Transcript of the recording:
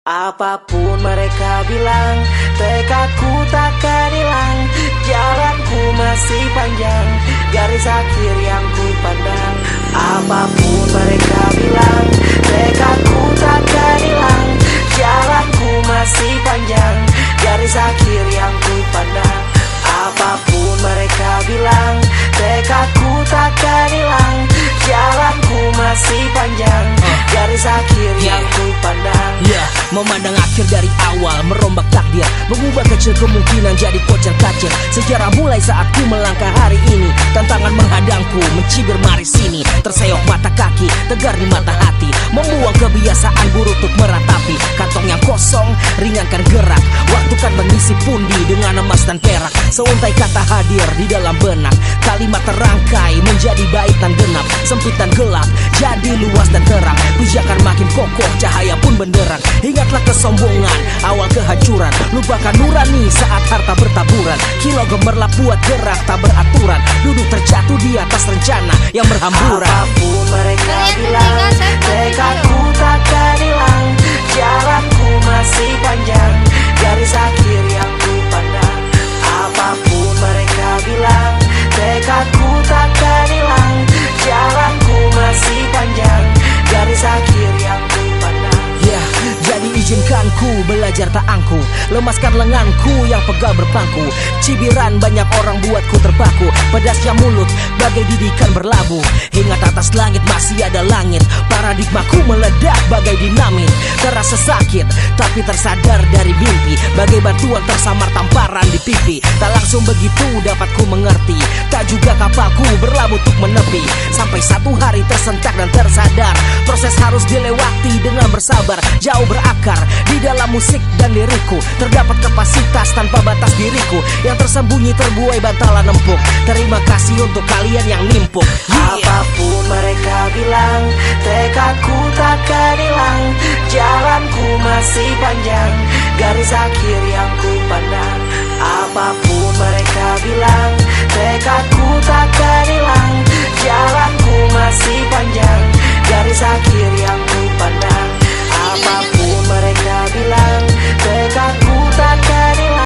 Apapun mereka bilang, tekadku takkan hilang. Jalanku masih panjang, garis akhir yang ku pandang. Apapun mereka bilang, tekadku takkan hilang. Jalanku masih panjang, garis akhir yang ku pandang. Apapun mereka bilang, tekadku takkan hilang. Jalanku masih panjang, garis akhir yang ku pandang. Memandang akhir dari awal, merombak takdir, mengubah kecil kemungkinan jadi kocar kacir. Sejarah mulai saat ku melangkah hari ini. Tantangan menghadangku, mencibir mari sini. Terseok mata kaki, tegar di mata hati. Membuang kebiasaan buruk untuk meratapi. Kantong yang kosong, ringankan gerak. Waktu kan mengisi pundi dengan emas dan perak. Seuntai kata hadir di dalam benak. Kalimat terangkai menjadi bait dan genap. Sempit dan gelap, jadi luas dan terang. Pijakan makin kokoh, cahaya pun benderang. Ingatlah kesombongan, awal kehancuran. Lupakan nurani saat harta bertaburan. Kilau gemerlap buat gerak tak beraturan. Duduk terjatuh di atas rencana yang berhamburan. Apapun mereka bilang, tekadku takkan hilang. Jalanku masih panjang, garis akhir yang ku pandang. Apapun mereka bilang, tekadku takkan hilang. Jalanku masih panjang, garis akhir yang ku pandang. Jadi izinkan ku belajar tak angku. Lemaskan lenganku yang pegal berpangku. Cibiran banyak orang buatku terpaku. Pedasnya mulut bagai didikan berlabuh. Ingat atas langit masih ada langit. Paradigmaku meledak bagai dinamit. Terasa sakit tapi tersadar dari mimpi. Bagai batuan tersamar tamparan di pipi. Tak langsung begitu dapat ku mengerti. Tak juga kapalku berlabuh untuk menepi. Sampai satu hari tersentak dan tersadar. Proses harus dilewati dengan bersabar. Jauh berakar di dalam musik dan liriku. Terdapat kapasitas tanpa batas diriku. Yang tersembunyi terbuai bantalan empuk. Terima kasih untuk kalian yang nimpuk. Apapun mereka bilang, tekadku takkan hilang. Jalanku masih panjang, garis akhir yang ku pandang. Apapun mereka bilang, tekadku takkan hilang. Jalanku